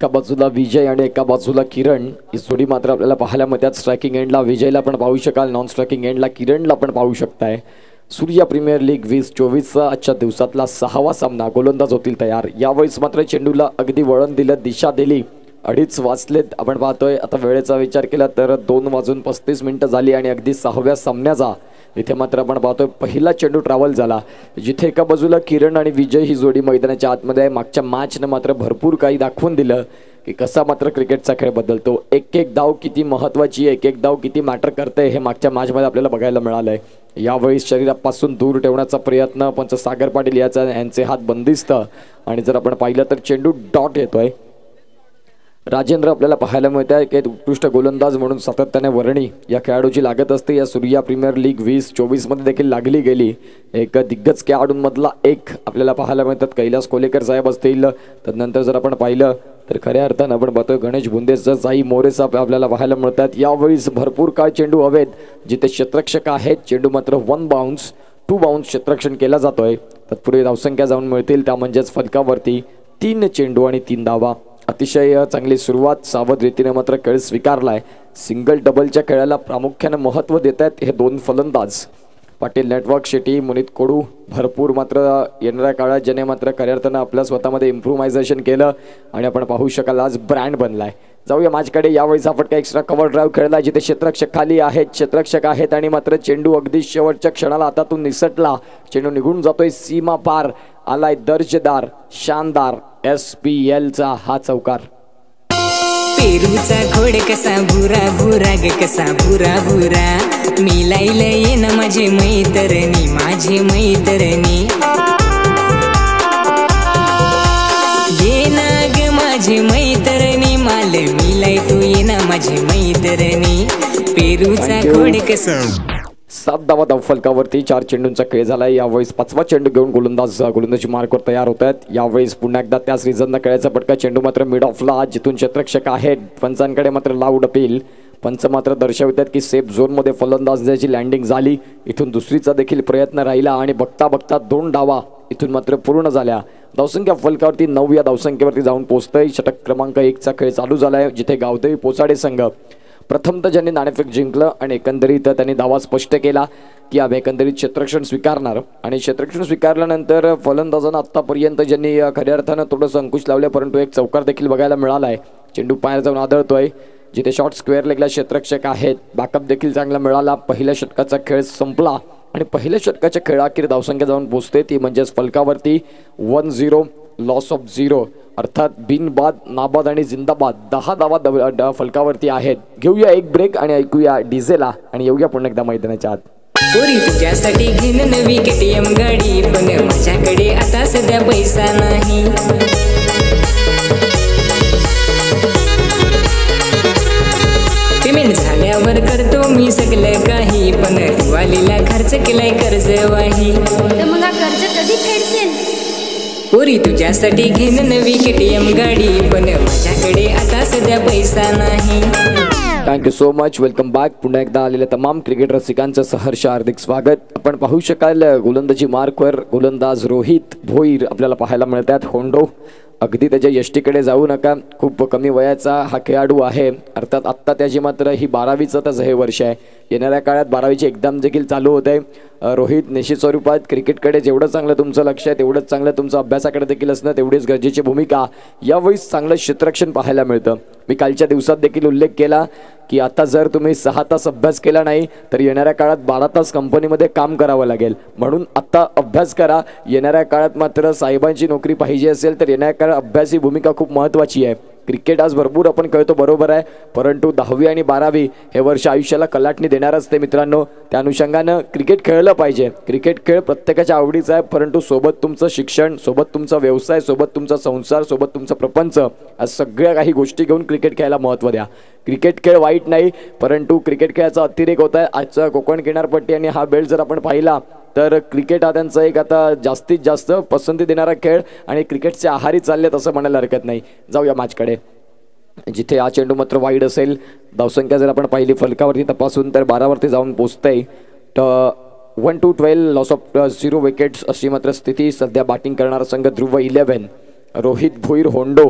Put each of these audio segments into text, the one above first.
एका बाजूला विजय आणि एका बाजूला किरण ही जोडी मात्र आपल्याला पाहायला मिळतात। स्ट्रायकिंग एंडला विजयला पण पाहू शकाल, नॉन स्ट्रायकिंग एंडला किरणला पण पाहू शकताय। सूर्या प्रीमियर लीग 2024चा आजच्या दिवसातला 6वा सामना गोलंदाज होतील तयार। यावेळेस मात्र चेंडूला अगदी वळण दिलं, दिशा दिली, 2:30 वाजलेत आपण पाहतोय। आता वेळेचा विचार केला तर 2:35 झाली आणि अगदी 6व्या सामन्याचा इथे मात्र आपण पाहतोय पहिला चेंडू ट्रॅव्हल झाला, जिथे एका बाजूला किरण आणि विजय ही जोडी मैदानाच्या आतमध्ये आहे। मागच्या मॅचने मात्र भरपूर काही दाखवून दिलं की कसा मात्र क्रिकेटचा खेळ बदलतो। एक एक धाव किती महत्त्वाची आहे, एक एक धाव किती मॅटर करते हे मागच्या मॅचमध्ये आपल्याला बघायला मिळालंय। यावेळी शरीरापासून दूर ठेवण्याचा प्रयत्न पंच सागर पाटील यांचे हात बंदिस्त आणि जर आपण पाहिलं तर चेंडू डॉट येतोय। राजेंद्र आपल्याला पाहायला मिळत आहे की उत्कृष्ट गोलंदाज म्हणून सातत्याने वर्णी या खेळाडूची लागत असते। या सूर्या प्रीमियर लीग 2024 मध्ये देखील लागली गेली। एक दिग्गज खेळाडूंमधला एक आपल्याला पाहायला मिळतात। कैलास कोलेकर साहेब असतील, तदनंतर जर आपण पाहिलं तर खऱ्या अर्थानं आपण पाहतोय गणेश बुंदेसह साई मोरे साहेब आपल्याला पाहायला मिळतात। यावेळी भरपूर काळ चेंडू हवेत, जिथे क्षेत्ररक्षक आहेत, चेंडू मात्र 1 बाउन्स 2 बाउन्स क्षेत्ररक्षण केला जातोय। तत्पूर्वी धावसंख्या जाऊन मिळतील त्या म्हणजेच फलकावरती 3 चेंडू आणि 3 धावा। अतिशय चांगली सुरुवात, सावध रीतीने मात्र खेळ स्वीकारलाय। सिंगल डबलच्या खेळाला प्रामुख्याने महत्त्व देत आहेत हे 2 फलंदाज। पाटील नेटवर्क शेटी, मुनीत कोडू भरपूर मात्र येणाऱ्या काळात ज्याने मात्र खऱ्या अर्थानं आपल्या स्वतःमध्ये इम्प्रूव्हायझेशन केलं आणि आपण पाहू शकाल आज ब्रँड बनलाय। जाऊया मॅचकडे। यावेळीचा फटका एक्स्ट्रा कव्हर ड्राईव्ह खेळला, जिथे क्षेत्ररक्षक खाली आहेत, क्षेत्ररक्षक आहेत आणि मात्र चेंडू अगदी शेवटच्या क्षणाला हातातून निसटला। चेंडू निघून जातोय सीमा पार, आलाय दर्जेदार शानदार SPL चा हा चौकार। पेरूचा खोड कसा भुरा भुरा ग कसा भुरा भुरा, मी लायला ये ना माझे मैत्रिणी माझे मैत्रिणी, ये ना ग माझे मैत्रिणी माल मी लाय तू ये ना माझे मैत्रिणी। पेरूचा खोड कसा 7 धावा धावफलकावरती 4 चेंडूंचा खेळ झालाय। यावेळेस 5वा चेंडू घेऊन गोलंदाजी मार्कवर तयार होत आहेत। यावेळेस पुन्हा एकदा त्याच रिझनला खेळायचा पटका, चेंडू मात्र मिड ऑफला, जिथून क्षेत्ररक्षक आहेत। पंचांकडे मात्र लाऊड अपील, पंच मात्र दर्शवतात की सेफ झोनमध्ये फलंदाजाची लँडिंग झाली। इथून दुसरीचा देखील प्रयत्न राहिला आणि बघता बघता 2 धावा इथून मात्र पूर्ण झाल्या। धावसंख्या फलकावरती 9 या धावसंख्येवरती जाऊन पोहोचतंय। षटक क्रमांक 1चा खेळ चालू झालाय, जिथे गावदेवी पोचाडे संघ प्रथमतः ज्यांनी नाणेफेक जिंकलं आणि एकंदरीत त्यांनी दावा स्पष्ट केला की आम्ही एकंदरीत क्षेत्ररक्षण स्वीकारणार। आणि क्षेत्ररक्षण स्वीकारल्यानंतर फलंदाजांना आत्तापर्यंत ज्यांनी खऱ्या अर्थानं थोडंसं अंकुश लावले, परंतु एक चौकार देखील बघायला मिळालाय। चेंडू पायावर जाऊन आदळतोय, जिथे शॉर्ट स्क्वेअर लेगला क्षेत्ररक्षक आहेत। बॅकअप देखील चांगला मिळाला। पहिल्या षटकाचा खेळ संपला आणि पहिल्या षटकाच्या खेळाखेर धावसंख्या जाऊन पोहोचते ती म्हणजेच फलकावरती 1-0 लॉस ऑफ 0, अर्थात बिनबाद नाबाद आणि जिंदाबाद 10 धावा फलकावरती आहेत। घेऊया एक ब्रेक आणि ऐकूया डीजेला आणि येऊया पुन्हा एकदा मैदानाच्या आत। पोरी तुझ्यासाठी घेन नवी KTM गाडी, पण माझ्याकडे आता सध्या पैसा नाही। पेमेंट झाल्यावर करतो मी सगळं काही, पण दिवाळीला खर्च केलाय कर्जवाही। तर मग कर्ज कधी फेडशील? पोरी तुझ्यासाठी घेन नवी KTM गाडी, पण माझ्याकडे आता सध्या पैसा नाही। Thank you so much, welcome back. पुन्हा एकदा आलेल्या तमाम क्रिकेट रसिकांचं सहर्ष हार्दिक स्वागत। आपण पाहू शकाल गोलंदाजी मार्कवर गोलंदाज रोहित भोईर आपल्याला पाहायला मिळतात। होंडो अगदी त्याच्या यष्टीकडे जाऊ नका, खूप कमी वयाचा हा खेळाडू आहे। अर्थात आत्ता त्याची मात्र ही 12वीचं त्याचं हे वर्ष आहे। येणाऱ्या काळात 12वीची एक्झाम देखील चालू होत आहे। रोहित निश्चित स्वरूपात क्रिकेटकडे जेवढं चांगलं तुमचं लक्ष आहे तेवढंच चांगलं तुमचं अभ्यासाकडे देखील असणं तेवढीच गरजेची भूमिका। यावेळेस चांगलं क्षेत्ररक्षण पाहायला मिळतं। मी कालच्या दिवसात देखील उल्लेख केला की आता जर तुम्ही 6 तास अभ्यास केला नाही तर येणाऱ्या काळात 12 तास कंपनीमध्ये काम करावं लागेल, म्हणून आता अभ्यास करा। येणाऱ्या काळात मात्र साहेबांची नोकरी पाहिजे असेल तर येणाऱ्या काळात अभ्यास ही भूमिका खूप महत्त्वाची आहे। क्रिकेट आज भरपूर आपण खेळतो बरोबर आहे, परंतु 10वी आणि 12वी हे वर्ष आयुष्याला कलाटणी देणारच ते मित्रांनो। त्या अनुषंगानं क्रिकेट खेळलं पाहिजे। क्रिकेट खेळ प्रत्येकाच्या आवडीचा आहे, परंतु सोबत तुमचं शिक्षण, सोबत तुमचा व्यवसाय, सोबत तुमचा संसार, सोबत तुमचा प्रपंच, या सगळ्या काही गोष्टी घेऊन क्रिकेट खेळायला महत्त्व द्या। क्रिकेट खेळ वाईट नाही, परंतु क्रिकेट खेळाचा अतिरेक होत आहे। आजचा कोकण किनारपट्टी आणि हा बेल्ट जर आपण पाहिला तर क्रिकेट हा त्यांचा एक आता जास्तीत जास्त पसंती देणारा खेळ आणि क्रिकेटचे आहारी चाललेत असं म्हणायला हरकत नाही। जाऊया मॅचकडे, जिथे हा चेंडू मात्र वाईड असेल। धावसंख्या जर आपण पाहिली फलकावरती तपासून तर 12 वरती जाऊन पोहोचतंय। 1-12 लॉस ऑफ 0 विकेट्स अशी मात्र स्थिती। सध्या बॅटिंग करणारा संघ ध्रुव 11, रोहित भोईर होंडो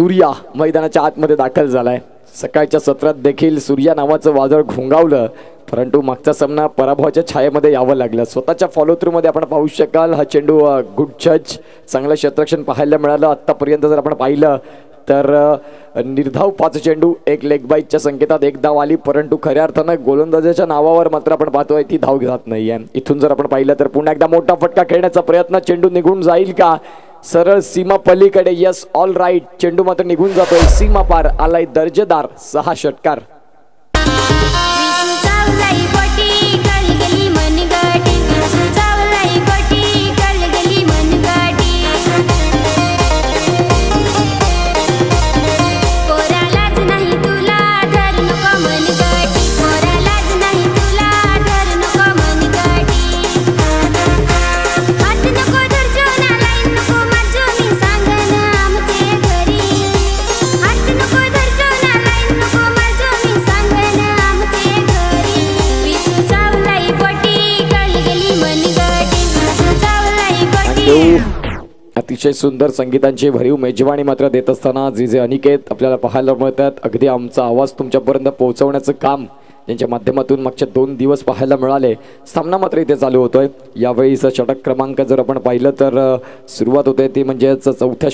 सूर्या मैदानाच्या आतमध्ये दाखल झालाय. सकाळच्या सत्रात देखील सूर्या नावाचं वादळ घोंगावलं, परंतु मागचा सामना पराभवाच्या छायेमध्ये यावं लागलं. स्वतःच्या फॉलो थ्रू मध्ये आपण पाहू शकाल हा चेंडू गुड जज, चांगलं क्षेत्ररक्षण पाहायला मिळालं. आतापर्यंत जर आपण पाहिलं तर निर्धाव 5 चेंडू, एक लेग बाईटच्या संकेतात एक धाव आली, परंतु खऱ्या अर्थानं गोलंदाजाच्या नावावर मात्र आपण पाहतोय ती धाव घेत नाहीये. इथून जर आपण पाहिलं तर पुन्हा एकदा मोठा फटका खेळण्याचा प्रयत्न, चेंडू निघून जाईल का? सरळ सीमा पलीकडे. यस, ऑल राईट, चेंडू मात्र निघून जातोय सीमा पार. आलाय दर्जेदार 6 षटकार. अतिशय सुंदर संगीतांची भरीव मेजवानी मात्र देत असताना जे अनिकेत आपल्याला पाहायला मिळतात. अगदी आमचा आवाज तुमच्यापर्यंत पोहोचवण्याचं काम त्यांच्या माध्यमातून मागचे 2 दिवस पाहायला मिळाले. सामना मात्र इथे चालू होतोय. यावेळीचा षटक क्रमांक जर आपण पाहिलं तर सुरुवात होते ती म्हणजेच चौथ्या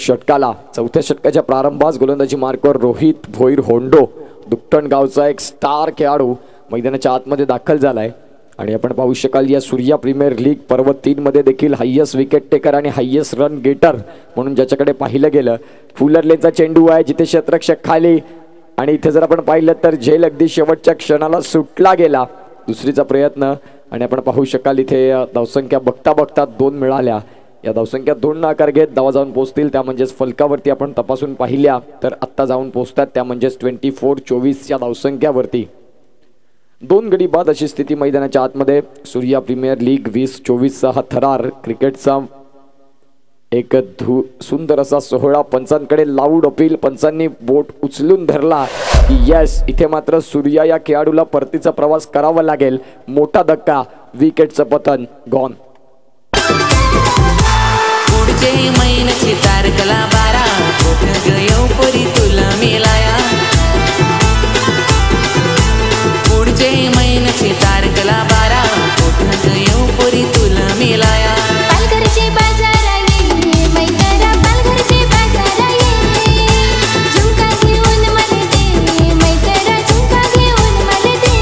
षटकाच्या प्रारंभास गोलंदाजी मार्कवर रोहित भोईर होंडो, दुकटण गावचा एक स्टार खेळाडू मैदानाच्या आतमध्ये दाखल झालाय. आणि आपण पाहू शकाल या सूर्या प्रीमियर लीग पर्व 3 मध्ये देखील हायेस्ट विकेट टेकर आणि हायेस्ट रन गेटर म्हणून ज्याच्याकडे पाहिलं गेलं. फुलर लेनचा चेंडू आहे जिथे क्षेत्ररक्षक खाली, आणि इथे जर आपण पाहिलं तर झेल अगदी शेवटच्या क्षणाला सुटला गेला. दुसरीचा प्रयत्न, आणि आपण पाहू शकाल इथे धावसंख्या बघता बघता 2 मिळाल्या. या धावसंख्या 2 आकार घेत धावा जाऊन पोहोचतील, त्या म्हणजेच फलकावरती आपण तपासून पाहिल्या तर आत्ता जाऊन पोहोचतात त्या म्हणजेच 24-24 या धावसंख्यावरती. 2 गडी बाद अशी स्थिती मैदानाच्या आतमध्ये. सूर्या प्रीमियर लीग 2024चा हा थरार क्रिकेटचा एक सुंदर असा सोहळा. पंचांकडे लाऊड अपील, पंचांनी बोट उचलून धरला की यस, इथे मात्र सूर्या या खेळाडूला परतीचा प्रवास करावा लागेल. मोठा धक्का, विकेटचं पतन, गॉन. पुढचे महिन्याची तारखला 12 गयो परी तुला मिलाया. पुढचे महिन्याची तारखला 12 गयो परी तुला मिलाया. पालघरचे बाजार आहे मैदाना, पालघरचे बाजार आहे. झुमका घेऊन मला दे मैदाना, झुमका घेऊन मला दे.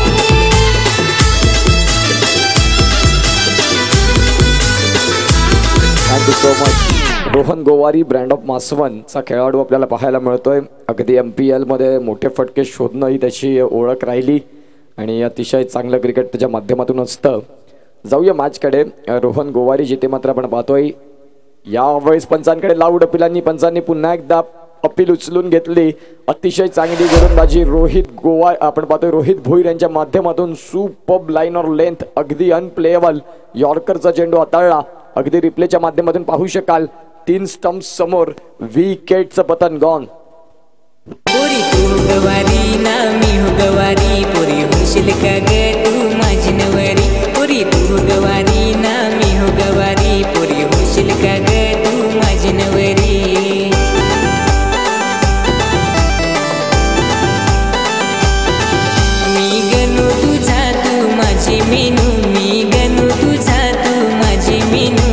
Thank you so much. Rohan Gowari brand of मासवनचा खेळाडू आपल्याला पाहायला मिळतोय. अगदी MPL मध्ये मोठे फटके शोधणं ही त्याची ओळख राहिली आणि अतिशय चांगलं क्रिकेट त्याच्या माध्यमातून असतं. जाऊया मॅचकडे. रोहन गोवारी जिथे मात्र आपण पाहतोय यावेळेस पंचांकडे लाऊड अपिलांनी, पंचांनी पुन्हा एकदा अपील उचलून घेतली. अतिशय चांगली गोलंदाजी आपण पाहतोय रोहित भोईर यांच्या माध्यमातून. सुपर्ब लाईन ऑर लेंथ, अगदी अनप्लेएबल यॉर्करचा चेंडू हाताळला. अगदी रिप्लेच्या माध्यमातून पाहू शकाल 3 स्टंप्स समोर, विकेटचं पतन, गॉन. पोरी तू गवारी ना मी हो गवारी, पोरी होशील का ग तू माझी नवरी. पोरी तू गवारी ना मी हो गवारी, पोरी होशील का ग तू माझी नवरी. मी गणू तुझा तू माझी मीनू, मी गणू तुझा तू माझी मीनू.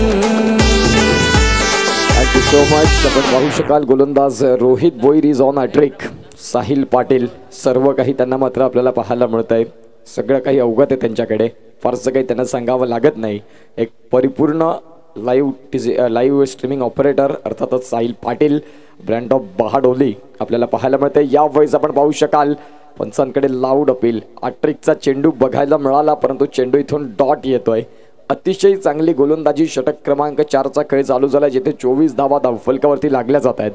Thank you so much. आपण पाहू शकाल गोलंदाज Rohit Bhoir is on a trick. Sahil Patil, सर्व काही त्यांना मात्र आपल्याला पाहायला मिळत आहे. सगळं काही अवगत आहे त्यांच्याकडे, फारसं काही त्यांना सांगावं लागत नाही. एक परिपूर्ण लाईव्ह स्ट्रीमिंग ऑपरेटर अर्थातच साहिल पाटील ब्रँड ऑफ बहाडोली आपल्याला पाहायला मिळते. यावेळेस आपण पाहू शकाल पंचांकडे लाऊड अपील. ट्रिकचा चेंडू बघायला मिळाला, परंतु चेंडू इथून डॉट येतोय. अतिशय चांगली गोलंदाजी. षटक क्रमांक 4चा खेळ चालू झाला जिथे 24 धावा धावफलकावरती लागल्या जात आहेत.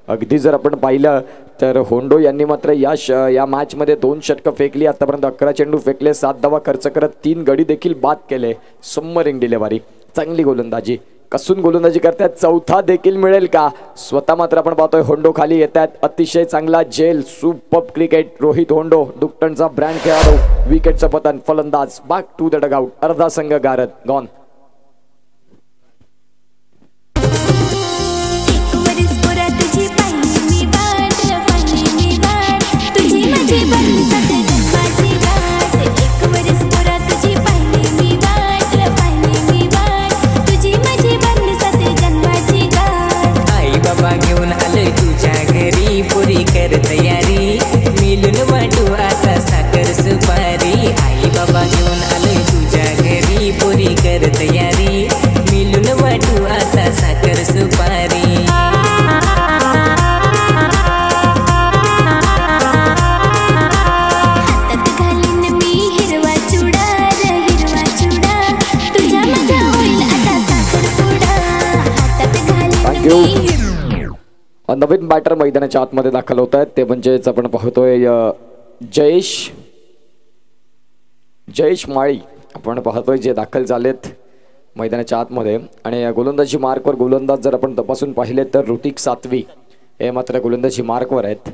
अगदी जर आपण पाहिलं तर होंडो यांनी मात्र या मॅचमध्ये 2 षटकं फेकली. आतापर्यंत 11 चेंडू फेकले, 7 धावा खर्च करत 3 गडी देखील बाद केले. सबमरिंग डिलेव्हरी, चांगली गोलंदाजी, कसून गोलंदाजी करतात. 4था देखील मिळेल का? स्वतः मात्र आपण पाहतोय होंडो खाली येत आहेत. अतिशय चांगला झेल, सुपर्ब क्रिकेट. रोहित होंडो दुकटणचा ब्रँड खेळाडू, विकेटचं पतन, फलंदाज बॅक टू द डगआउट. अर्धा संघ गारद, गॉन. तुझी पाहिली मी वाट, नवीन बॅटर मैदानाच्या आतमध्ये दाखल होत आहेत ते म्हणजेच आपण पाहतोय जयेश माळी आपण पाहतोय जे दाखल झालेत मैदानाच्या आतमध्ये. आणि गोलंदाजी मार्कवर गोलंदाज जर आपण तपासून पाहिले तर ऋतिक सातवी हे मात्र गोलंदाजी मार्कवर आहेत.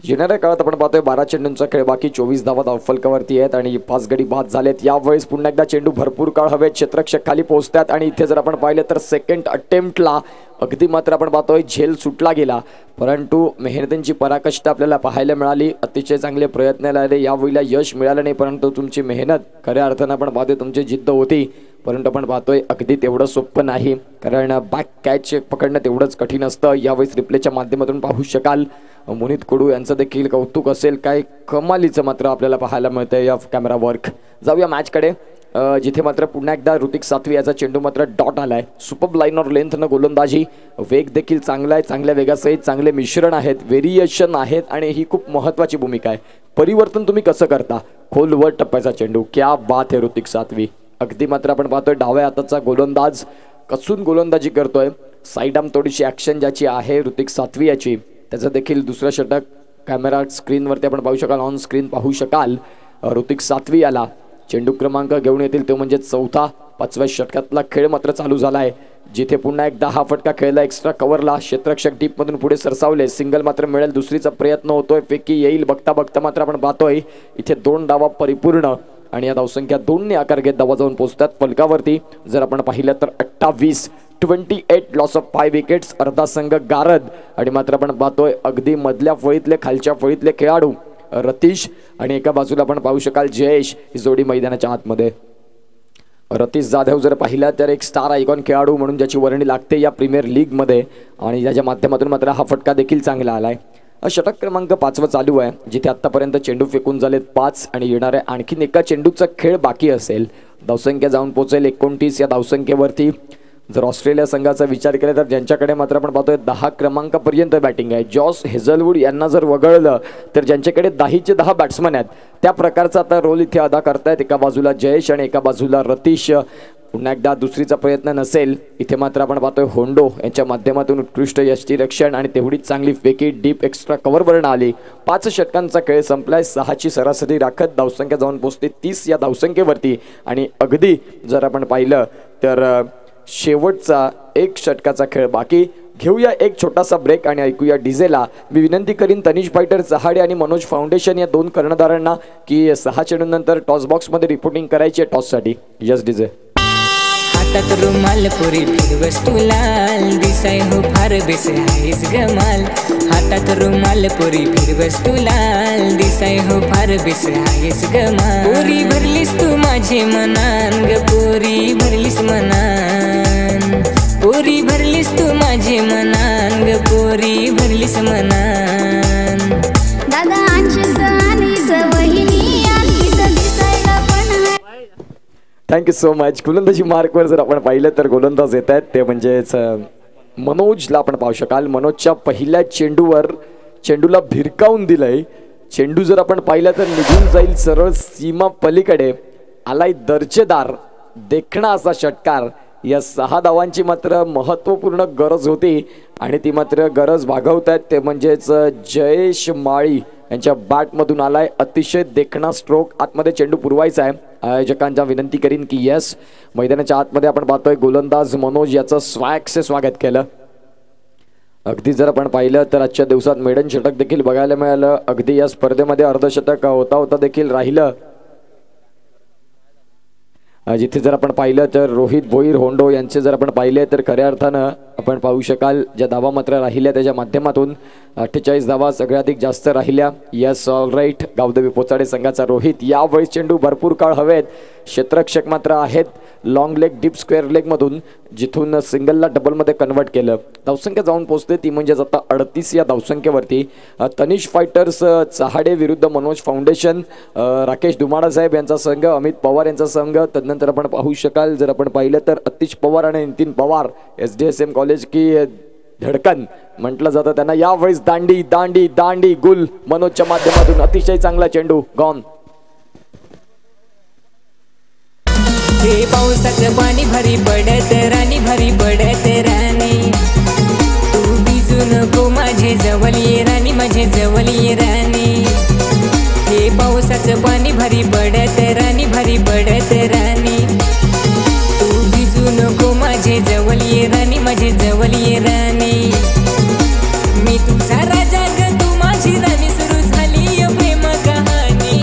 येणाऱ्या काळात आपण पाहतोय 12 चेंडूंचा खेळ बाकी, 24 धावा धावफलकावरती आहेत आणि 5 गडी बाद झालेत. यावेळेस पुन्हा एकदा चेंडू भरपूर काळ हवेत, क्षेत्ररक्षक खाली पोहोचतात आणि इथे जर आपण पाहिलं तर सेकंड अटेम्प्टला अगदी मात्र आपण पाहतोय झेल सुटला गेला, परंतु मेहनतींची पराकाष्ठा आपल्याला पाहायला मिळाली. अतिशय चांगले प्रयत्न लागले, यावेळेला यश मिळालं नाही, परंतु तुमची मेहनत खऱ्या अर्थानं आपण पाहतोय तुमची जिद्द होती, परंतु आपण पाहतोय अगदी तेवढं सोपं नाही, कारण बॅक कॅच पकडणं तेवढंच कठीण असतं. यावेळेस रिप्लेच्या माध्यमातून पाहू शकाल मोनित कडू यांचं देखील कौतुक असेल, काय कमालीचं मात्र आपल्याला पाहायला मिळतंय या कॅमेरा वर्क. जाऊया मॅचकडे, जिथे मात्र पुन्हा एकदा ऋतिक सातवी याचा चेंडू मात्र डॉट आलाय. सुपर लाईन ऑर लेंथनं गोलंदाजी, वेग देखील चांगला आहे, चांगल्या वेगासहित चांगले मिश्रण आहेत, व्हेरिएशन आहेत आणि ही खूप महत्त्वाची भूमिका आहे. परिवर्तन तुम्ही कसं करता, खोलवर टप्प्याचा चेंडू, क्या बात आहे ऋतिक सातवी. अगदी मात्र आपण पाहतोय डाव्या हाताचा गोलंदाज कसून गोलंदाजी करतोय. साईड आर्म थोडीशी ॲक्शन ज्याची आहे ऋतिक सातवी याची, त्याचं देखील दुसरं षटक कॅमेरा स्क्रीनवरती आपण पाहू शकाल, ऑन स्क्रीन पाहू शकाल. ऋतिक सातवी याला चेंडू क्रमांक घेऊन येतील तो म्हणजे चौथा. 5व्या षटकातला खेळ मात्र चालू झाला आहे, जिथे पुन्हा एकदा हा फटका खेळला एक्स्ट्रा कव्हरला, क्षेत्ररक्षक डीपमधून पुढे सरसावले, सिंगल मात्र मिळेल, दुसरीचा प्रयत्न होतोय, फेकी येईल, बघता बघता मात्र आपण पाहतोय इथे 2 धावा परिपूर्ण आणि या धावसंख्या 2ने आकार घेत धावा जाऊन पोहोचतात फलकावरती. जर आपण पाहिलं तर 28 लॉस ऑफ 5 विकेट्स, अर्धा संघ गारद आणि मात्र आपण पाहतोय अगदी मधल्या फळीतले खालच्या फळीतले खेळाडू रतीश आणि एका बाजूला आपण पाहू शकाल जयेश ही जोडी मैदानाच्या आतमध्ये. रतीश जाधव जर पाहिला तर एक स्टार आयकॉन खेळाडू म्हणून ज्याची वर्णी लागते या प्रीमियर लीगमध्ये आणि ज्याच्या माध्यमातून मात्र हा फटका देखील चांगला आलाय. षटक क्रमांक 5 चालू आहे, जिथे आतापर्यंत चेंडू फेकून झालेत 5 आणि येणाऱ्या आणखीन एका चेंडूचा खेळ बाकी असेल. धावसंख्या जाऊन पोहोचेल 29 या धावसंख्येवरती. जर ऑस्ट्रेलिया संघाचा विचार केला तर ज्यांच्याकडे मात्र आपण पाहतोय 10 क्रमांकापर्यंत बॅटिंग आहे, जॉस हेझलवूड यांना जर वगळलं तर ज्यांच्याकडे 10चे 10 बॅट्समन आहेत त्या प्रकारचा आता रोल इथे अदा करतायत. एका बाजूला जयेश आणि एका बाजूला रतीश. पुन्हा एकदा दुसरीचा प्रयत्न नसेल, इथे मात्र आपण पाहतोय होंडो यांच्या माध्यमातून उत्कृष्ट यष्टीरक्षण आणि तेवढीच चांगली फेकी डीप एक्स्ट्रा कव्हरवरून आली. 5 षटकांचा खेळ संपलाय, 6ची सरासरी राखत धावसंख्या जाऊन पोहोचते 30 या धावसंख्येवरती आणि अगदी जर आपण पाहिलं तर शेवटचा 1 षटकाचा खेळ बाकी. घेऊया एक छोटासा ब्रेक आणि ऐकूया डीजेला. मी विनंती करीन तनिष फायटर चहाडे आणि मनोज फाउंडेशन या 2 कर्णधारांना की 6 चेंडूनंतर टॉस बॉक्समध्ये रिपोर्टिंग करायची आहे टॉससाठी. Yes DJ. हातात रुमाल पुरी फिरवस तू लाल, दिसाय हो फार बेस आहेस गमाल. हातात रुमाल पुरी फिरवस तू लाल, दिसाय हो फार बेस आहेस गमाल. पुरी भरलीस तू माझे मनान ग, पुरी भरलीस मनान, पुरी भरलीस तू माझे मनान ग, पुरी भरलीस मनान. दादा अंशत आणि वहिनी आली तर दिसायला पण. Thank you so much. गोलंदाजी मार्कवर जर आपण पाहिलं तर गोलंदाज येत आहेत ते म्हणजेच मनोजला आपण पाहू शकाल. मनोजच्या पहिल्या चेंडूवर चेंडूला भिरकावून दिलंय. चेंडू जर आपण पाहिला तर निघून जाईल सरळ सीमा पलीकडे. आलाय दर्जेदार देखणा असा षटकार. या 6 धावांची मात्र महत्त्वपूर्ण गरज होती आणि ती मात्र गरज भागवतायत ते म्हणजेच जयेश माळी यांच्या बॅटमधून आलाय अतिशय देखणा स्ट्रोक. आतमध्ये चेंडू पुरवायचा आहे. आयोजकांना विनंती करीन की यस मैदानाच्या आतमध्ये आपण पाहतोय गोलंदाज मनोज याचं स्वॅगचे स्वागत केलं. अगदी जर आपण पाहिलं तर आजच्या दिवसात मेडन षटक देखील बघायला मिळालं. अगदी या स्पर्धेमध्ये अर्धशतक होता देखील राहिलं. जिथे जर आपण पाहिलं तर रोहित भोईर होंडो यांचे जर आपण पाहिले तर खऱ्या अर्थानं आपण पाहू शकाल ज्या धावा मात्र राहिल्या त्याच्या माध्यमातून 48 धावा सगळ्याधिक जास्त राहिल्या. Yes all right. Gavdevi Pochade संघाचा रोहित. यावेळी चेंडू भरपूर काळ हवेत. क्षेत्ररक्षक मात्र आहेत लॉंग लेग डीप स्क्वेअर लेगमधून, जिथून सिंगलला डबलमध्ये कन्वर्ट केलं. धावसंख्या जाऊन पोहोचते ती म्हणजेच आता 38 या धावसंख्येवरती. तनिष फायटर्स चहाडे विरुद्ध मनोज फाउंडेशन, राकेश धुमाडा साहेब यांचा संघ, अमित पवार यांचा संघ. तदनंतर आपण पाहू शकाल जर आपण पाहिलं तर अतिश पवार आणि नितीन पवार SDSM कॉलेज की धडकन म्हटलं जातं त्यांना. यावेळेस दांडी दांडी दांडी गुल मनोजच्या माध्यमातून अतिशय चांगला चेंडू गॉन. हे पावसाचं पाणी भारी पडत राणी, भारी पडत राणी, तू भिजू नको माझी जवळ ये राणी हे पावसाचं पाणी भारी पडत राणी भारी पडत राणी तू भिजू नको माझे जवळ ये राणी माझे जवळ ये राणी मी तुझा राजा ग तू माझी राणी सुरू झाली प्रेम कहाणी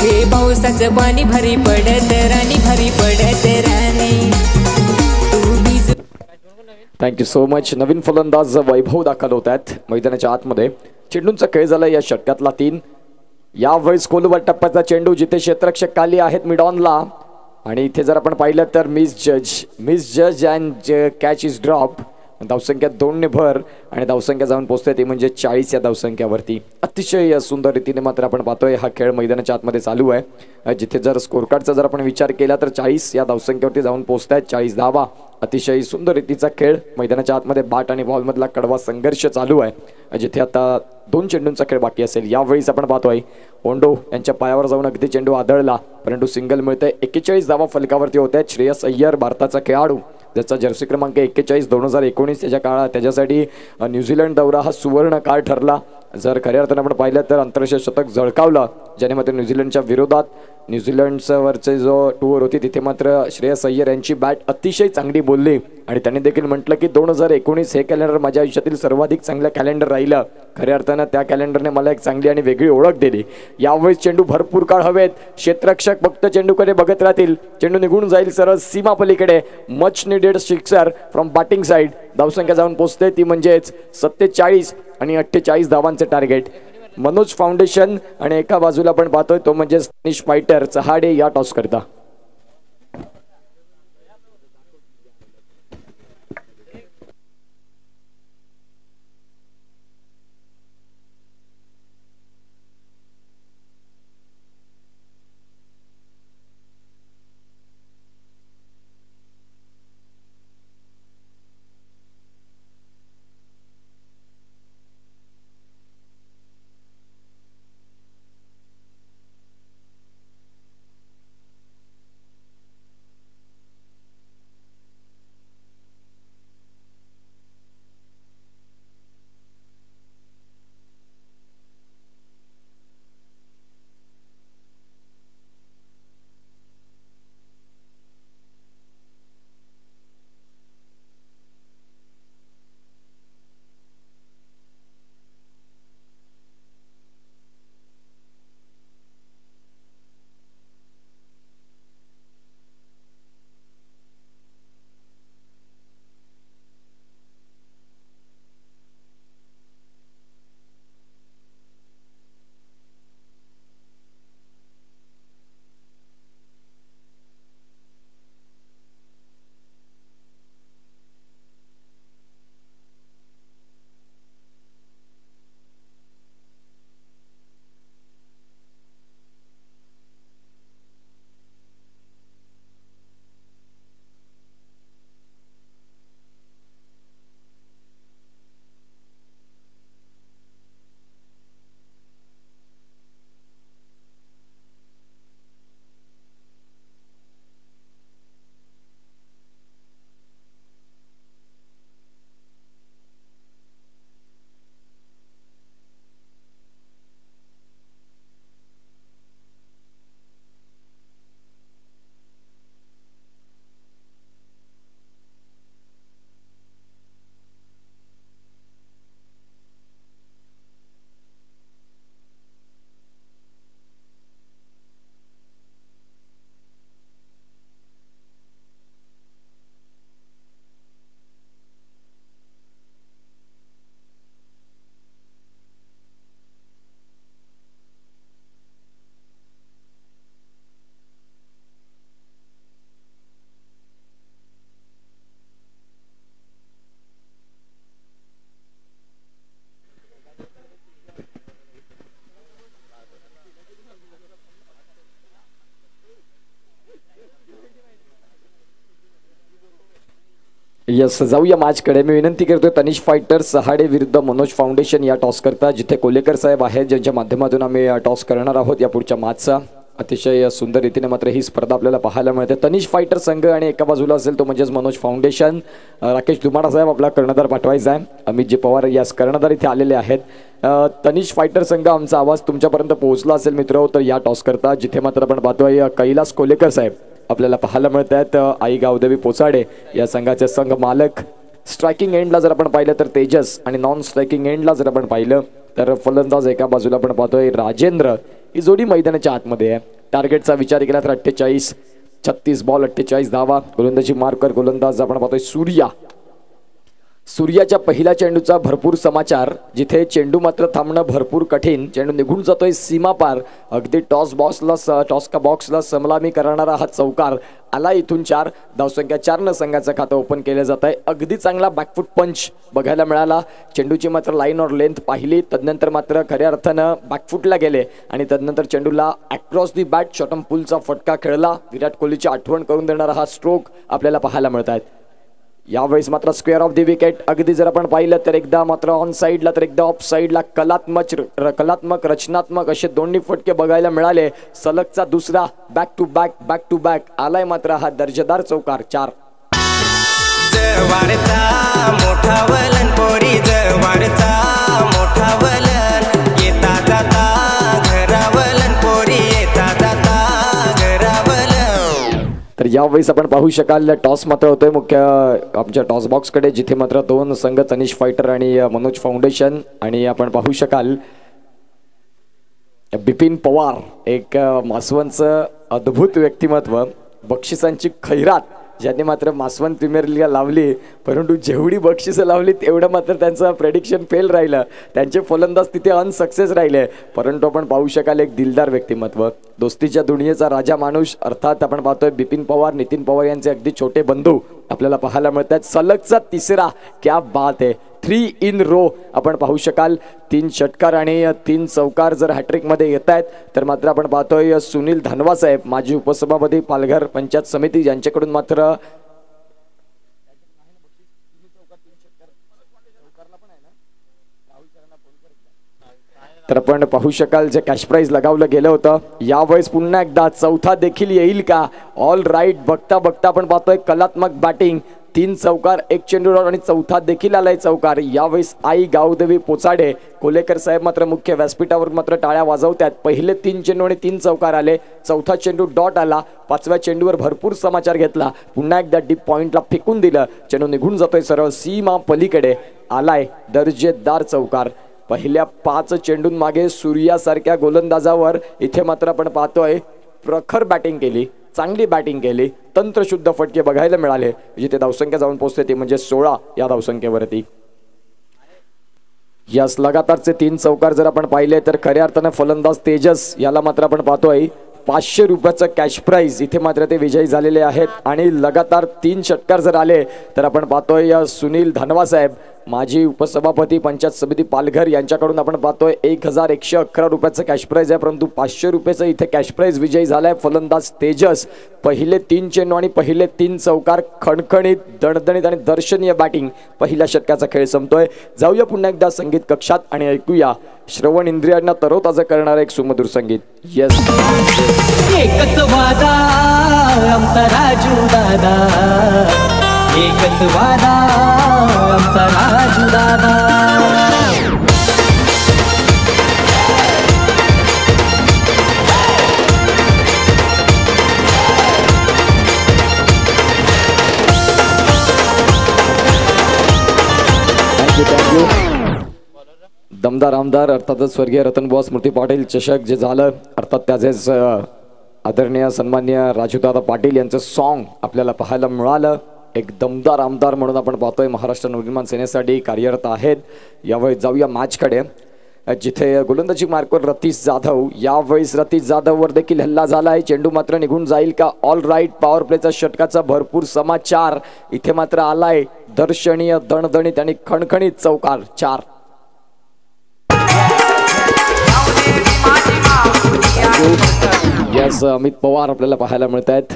हे पावसाचं पाणी भारी पडत राणी भारी पडत राणी तू भिजू थँक्यू सो मच. नवीन फलंदाज वैभव दाखल होत आहेत मैदानाच्या आतमध्ये. चेंडूंचा खेळ झाला या षटकातला 3. यावेळेस खोलवर टप्प्याचा चेंडू जिथे क्षेत्ररक्षक खाली आहेत मिडॉनला आणि इथे जर आपण पाहिलं तर मिस जज अँड कॅच इज ड्रॉप. धावसंख्या 2 ने भर आणि धावसंख्या जाऊन पोहोचते ती म्हणजे 40 या धावसंख्यावरती. अतिशय सुंदर रीतीने मात्र आपण पाहतोय हा खेळ मैदानाच्या आतमध्ये चालू आहे. जिथे जर स्कोर कार्डचा जर आपण विचार केला तर 40 या धावसंख्येवरती जाऊन पोहोचतायत. 40 धावा. अतिशय सुंदर रीतीचा खेळ मैदानाच्या आतमध्ये बॅट आणि बॉलमधला कडवा संघर्ष चालू आहे. जिथे आता 2 चेंडूंचा खेळ बाकी असेल. यावेळीच आपण पाहतोय ओंडो यांच्या पायावर जाऊन अगदी चेंडू आदळला परंतु सिंगल मिळतंय. 41 धावा फलकावरती होत आहेत. श्रेयस अय्यर भारताचा खेळाडू ज्याचा जर्सी क्रमांक 41 2019 त्याच्या काळात त्याच्यासाठी न्यूझीलंड दौरा हा सुवर्ण काळ ठरला. जर खऱ्या अर्थानं आपण पाहिलं तर आंतरराष्ट्रीय शतक झळकावलं ज्याने मात्र न्यूझीलंडच्या विरोधात न्यूझीलंडवरचे जो टूर होती तिथे मात्र श्रेयस अय्यर यांची बॅट अतिशय चांगली बोलली आणि त्यांनी देखील म्हटलं की 2019 हे कॅलेंडर माझ्या आयुष्यातील सर्वाधिक चांगलं कॅलेंडर राहिलं. खऱ्या अर्थानं त्या कॅलेंडरने मला एक चांगली आणि वेगळी ओळख दिली. यावेळेस चेंडू भरपूर काळ हवेत. क्षेत्ररक्षक फक्त चेंडूकडे बघत राहतील. चेंडू निघून जाईल सरळ सीमा पलीकडे. Much needed sixer from batting side. धावसंख्या जाऊन पोहोचते ती म्हणजेच 47 आणि 48 धावांचे टार्गेट. मनोज फाउंडेशन आणि एका बाजूला आपण पाहतोय तो म्हणजे स्पॅनिश फायटर चहाडे या टॉस करता. यस, जाऊया मॅचकडे. मी विनंती करतोय तनिष फायटर सहाडे विरुद्ध मनोज फाउंडेशन या टॉस करता जिथे कोलेकर साहेब आहेत ज्यांच्या माध्यमातून आम्ही टॉस करणार आहोत या पुढच्या मॅचचा. अतिशय सुंदर रीतीने मात्र ही स्पर्धा आपल्याला पाहायला मिळते. तनिष फायटर संघ आणि एका बाजूला असेल तो म्हणजेच मनोज फाउंडेशन. राकेश धुमाडा साहेब आपला कर्णधार पाठवायचा आहे. अमितजी पवार यास कर्णधार इथे आलेले आहेत. तनिष फायटर संघ आमचा आवाज तुमच्यापर्यंत पोहोचला असेल मित्र तर या टॉस करता जिथे मात्र आपण पाहतोय कैलास कोलेकर साहेब आपल्याला पाहायला मिळत आहेत. आई गावदेवी पोचाडे या संघाचे संघ मालक. स्ट्रायकिंग एंडला जर आपण पाहिलं तर तेजस आणि नॉन स्ट्रायकिंग एंडला जर आपण पाहिलं तर फलंदाज एका बाजूला आपण पाहतोय राजेंद्र. ही जोडी मैदानाच्या आतमध्ये आहे. टार्गेटचा विचार केला तर 48, 36 बॉल 48 धावा. गोलंदाजी मार्कर गोलंदाज आपण पाहतोय सूर्या. सूर्याच्या पहिल्या चेंडूचा भरपूर समाचार जिथे चेंडू मात्र थांबणं भरपूर कठीण. चेंडू निघून जातोय सीमापार. अगदी टॉस का बॉक्सला समलामी करणारा हा चौकार आला. इथून 4 धावसंख्या 4 संघाचं खातं ओपन केलं जात आहे. अगदी चांगला बॅकफूट पंच बघायला मिळाला. चेंडूची मात्र लाईन और लेंथ पाहिली तदनंतर मात्र खऱ्या अर्थानं बॅकफूटला गेले आणि तदनंतर चेंडूला अक्रॉस दी बॅट शॉटम पुलचा फटका खेळला. विराट कोहलीची आठवण करून देणारा हा स्ट्रोक आपल्याला पाहायला मिळत आहेत. यावेळेस मात्र स्क्वेअर ऑफ द विकेट. अगदी जर आपण पाहिलं तर एकदा मात्र ऑन साईडला तर एकदा ऑफ साईडला कलात्मक रचनात्मक असे दोन्ही फटके बघायला मिळाले. सलगचा दुसरा बॅक टू बॅक आलाय मात्र हा दर्जेदार चौकार. 4 जवारचा मोठा वलन पोरी जवारचा मोठा वलन येता जाता घरावलन पोरी येता जाता घरावलन. तर यावेळेस आपण पाहू शकाल टॉस मात्र होतोय मुख्य आमच्या टॉस बॉक्सकडे जिथे मात्र 2 संघ तनिष फायटर आणि मनोज फाउंडेशन. आणि आपण पाहू शकाल बिपिन पवार एक मासवंतचं अद्भुत व्यक्तिमत्व. बक्षिसांची खैरात ज्यांनी मात्र मासवंत प्रीमियर लीगला लावली परंतु जेवढी बक्षिसं लावली तेवढं मात्र त्यांचं प्रेडिक्शन फेल राहिलं. त्यांचे फलंदाज तिथे अनसक्सेस राहिले. परंतु आपण पाहू शकाल एक दिलदार व्यक्तिमत्व. दोस्तीच्या दुनियेचा राजा माणूस अर्थात आपण पाहतोय बिपिन पवार. नितीन पवार यांचे अगदी छोटे बंधू आपल्याला पाहायला मिळतात. सलगचा तिसरा क्या बात आहे. 3 इन रो आपण पाहू शकाल. 3 षटकार आणि 3 चौकार जर हॅट्रिक मध्ये येत आहेत तर मात्र आपण पाहतोय सुनील धनवा साहेब माजी उपसभापती पालघर पंचायत समिती यांच्याकडून मात्र तर आपण पाहू शकाल जे कॅश प्राइज लगावलं गेलं होतं. यावेळेस पुन्हा एकदा चौथा देखील येईल का. All right. बघता बघता आपण पाहतोय कलात्मक बॅटिंग. 3 चौकार 1 चेंडू आणि चौथा देखील आलाय चौकार. यावेळेस आई गावदेवी पोचाडे. कोलेकर साहेब मात्र मुख्य व्यासपीठावर मात्र टाळ्या वाजवतात. पहिले 3 चेंडू आणि 3 चौकार आले. चौथा चेंडू डॉट आला. 5व्या चेंडूवर भरपूर समाचार घेतला. पुन्हा एकदा डीप पॉइंटला फेकून दिलं. चेंडू निघून जातोय सरळ सीमा पलीकडे. आलाय दर्जेदार चौकार. पहिल्या 5 चेंडून मागे सूर्यासारख्या गोलंदाजावर इथे मात्र आपण पाहतोय प्रखर बॅटिंग केली. चांगली बॅटिंग केली. तंत्रशुद्ध फटके बघायला मिळाले. जिथे धावसंख्या जाऊन पोहोचते ती म्हणजे 16 या धावसंख्येवरती. यास लगातारचे 3 चौकार जर आपण पाहिले तर खऱ्या अर्थानं फलंदाज तेजस याला मात्र आपण पाहतोय 500 रुपयाचं कॅश प्राइज. इथे मात्र ते विजयी झालेले आहेत. आणि लगातार 3 षटकार जर आले तर आपण पाहतोय सुनील धनवा साहेब माजी उपसभापती पंचायत समिती पालघर यांच्याकडून आपण पाहतोय 1111 रुपयाचं कॅश प्राइज आहे. परंतु 500 रुपयाचं इथे कॅश प्राइज विजयी झालाय फलंदाज तेजस. पहिले 3 चेंडू आणि पहिले 3 चौकार खणखणीत दणदणीत आणि दर्शनीय बॅटिंग. पहिल्या षटकाचा खेळ संपतोय. जाऊया पुन्हा एकदा संगीत कक्षात आणि ऐकूया श्रवण इंद्रियांना तरोताजा करणारा एक सुमधुर संगीत. येस एकच वादा आमचा राजू दादा. एकच वादा आमचा राजू दादा. दमदार आमदार अर्थातच स्वर्गीय रतनबुवा स्मृती पाटील चषक जे झालं अर्थात त्याचेच आदरणीय सन्माननीय राजूदादा पाटील यांचं सॉन्ग आपल्याला पाहायला मिळालं. एक दमदार आमदार म्हणून आपण पाहतोय महाराष्ट्र नवनिर्माण सेनेसाठी कार्यरत आहेत. यावेळी जाऊया मॅचकडे जिथे गोलंदाजी मार्कवर रतीश जाधव. यावेळेस रतीश जाधववर देखील हल्ला झाला आहे. चेंडू मात्र निघून जाईल का. All right. पॉवर प्लेचा षटकाचा भरपूर समाचार इथे मात्र आलाय. दर्शनीय दणदणीत आणि खणखणीत चौकार. 4 यस अमित पवार आपल्याला पाहायला मिळत आहेत.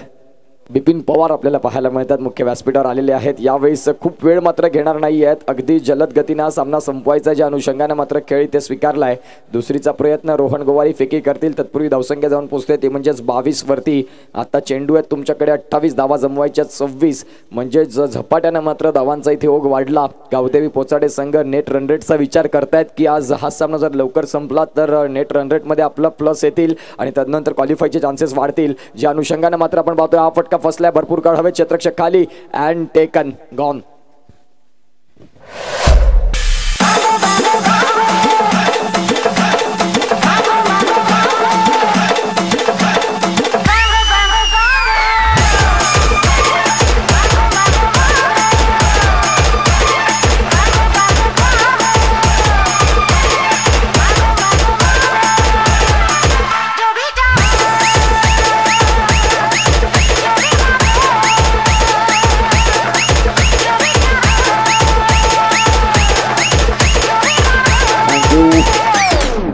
बिपिन पवार आपल्याला पाहायला मिळतात, मुख्य व्यासपीठावर आलेले आहेत. यावेळेस खूप वेळ मात्र घेणार नाही आहेत, अगदी जलद गतीनं सामना संपवायचा ज्या अनुषंगाने मात्र खेळ इथे स्वीकारलाय. दुसरीचा प्रयत्न रोहन गोवारी फेकी करतील, तत्पूर्वी धावसंख्या जाऊन पोहोचते ती म्हणजेच 22 वरती. आता चेंडू आहेत तुमच्याकडे 28 धावा जमवायच्या 26, म्हणजेच झपाट्यानं मात्र धावांचा इथे ओघ वाढला. गावदेवी पोचाडे संघ नेट रन रेटचा विचार करतायत की आज हा सामना जर लवकर संपला तर नेट रन रेटमध्ये आपला प्लस येतील आणि त्यानंतर क्वालिफायचे चान्सेस वाढतील. ज्या अनुषंगाने मात्र आपण पाहतोय हा फटका फसलाय, भरपूर काळ हवे, क्षेत्ररक्षक खाली and taken gone.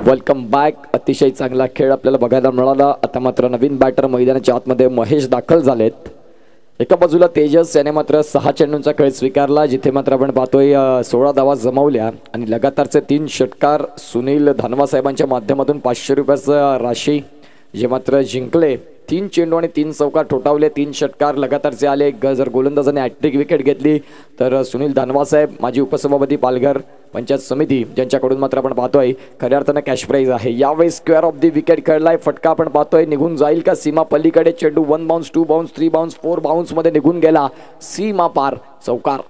Welcome back. अतिशय चांगला खेळ आपल्याला बघायला मिळाला. आता मात्र नवीन बॅटर मैदानाच्या आतमध्ये महेश दाखल झालेत. एका बाजूला तेजस याने मात्र 6 चेंडूंचा खेळ स्वीकारला, जिथे मात्र आपण पाहतोय 16 धावा जमवल्या आणि लगातारचे 3 षटकार सुनील धानवा साहेबांच्या माध्यमातून 500 रुपयाचं राशी जे मात्र जिंकले. 3 चेंडू आणि 3 चौकार ठोठावले, 3 षटकार लगातारचे आले. जर गोलंदाजाने हॅट्रिक विकेट घेतली तर सुनील धानवा साहेब माजी उपसभापती पालघर पंचायत समिती ज्यांच्याकडून मात्र आपण पाहतोय खऱ्या अर्थानं कॅश प्राईज आहे. यावेळी स्क्वेअर ऑफ दी विकेट खेळलाय. फटका आपण पाहतोय निघून जाईल का सीमा पलीकडे. चेंडू 1 बाउन्स 2 बाउन्स 3 बाउन्स 4 बाउन्स मध्ये निघून गेला. सीमा पार चौकार.